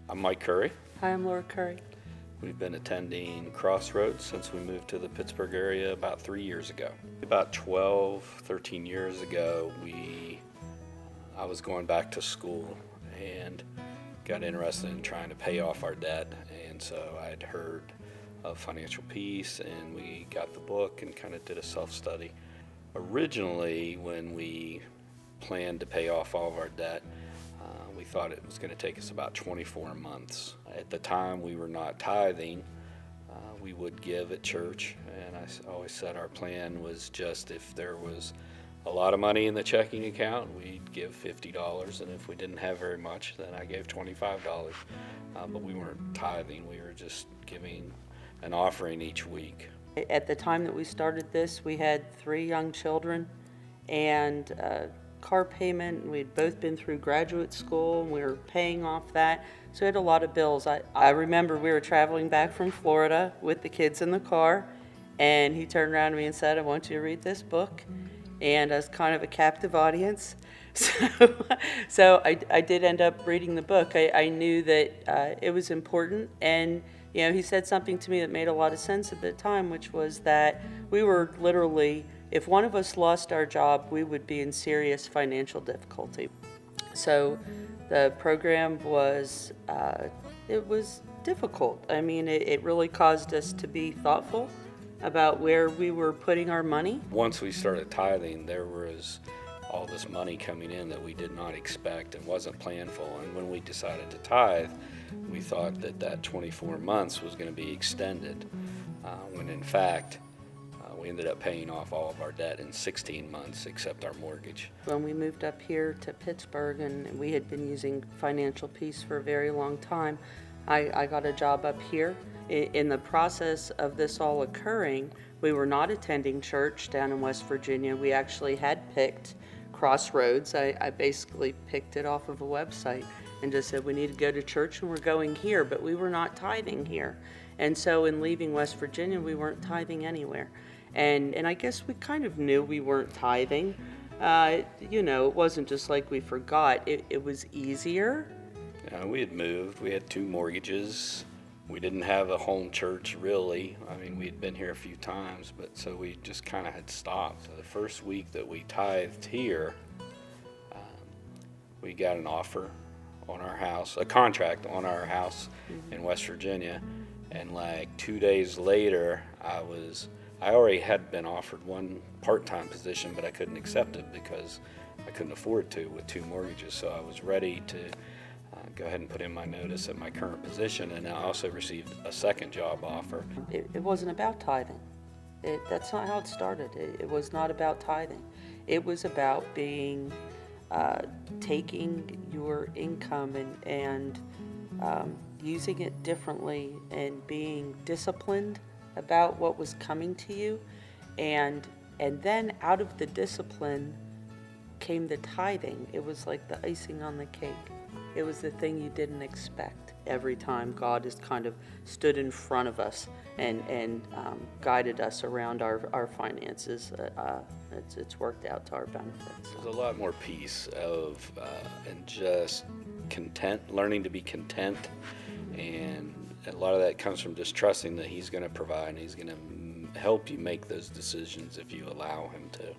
I'm Mike Currey. Hi, I'm Laurah Currey. We've been attending Crossroads since we moved to the Pittsburgh area about 3 years ago. About 12, 13 years ago, I was going back to school and got interested in trying to pay off our debt. And so I had heard of Financial Peace, and we got the book and kind of did a self-study. Originally, when we planned to pay off all of our debt, we thought it was going to take us about 24 months. At the time, we were not tithing. We would give at church, and I always said our plan was just if there was a lot of money in the checking account, we'd give $50, and if we didn't have very much, then I gave $25. But we weren't tithing. We were just giving an offering each week. At the time that we started this, we had 3 young children and car payment. We'd both been through graduate school, and we were paying off that. So we had a lot of bills. I remember we were traveling back from Florida with the kids in the car, and he turned around to me and said, "I want you to read this book." And I was kind of a captive audience. So I did end up reading the book. I knew that it was important, and he said something to me that made a lot of sense at the time, which was that we were literally, if one of us lost our job, we would be in serious financial difficulty. So the program was, it was difficult. I mean, it really caused us to be thoughtful about where we were putting our money. Once we started tithing, there was all this money coming in that we did not expect and wasn't planned for. And when we decided to tithe, we thought that 24 months was going to be extended, when in fact, we ended up paying off all of our debt in 16 months except our mortgage. When we moved up here to Pittsburgh, and we had been using Financial Peace for a very long time, I got a job up here. In the process of this all occurring, we were not attending church down in West Virginia. We actually had picked Crossroads. I basically picked it off of a website and just said we need to go to church, and we're going here, but we were not tithing here. And so in leaving West Virginia, we weren't tithing anywhere. And I guess we kind of knew we weren't tithing. It wasn't just like we forgot. It was easier. We had moved. We had 2 mortgages. We didn't have a home church, really. I mean, we had been here a few times, but so we just kind of had stopped. So the first week that we tithed here, we got an offer on our house, a contract on our house in West Virginia, and like 2 days later, I already had been offered one part-time position, but I couldn't accept it because I couldn't afford to with 2 mortgages. So I was ready to go ahead and put in my notice at my current position, and I also received a second job offer. It wasn't about tithing. That's not how it started. It was not about tithing. It was about taking your income and using it differently and being disciplined about what was coming to you, and then out of the discipline came the tithing. It was like the icing on the cake. It was the thing you didn't expect. Every time God has kind of stood in front of us and guided us around our finances, it's worked out to our benefits. There's a lot more peace and just learning to be content, and a lot of that comes from just trusting that He's going to provide and He's going to help you make those decisions if you allow Him to.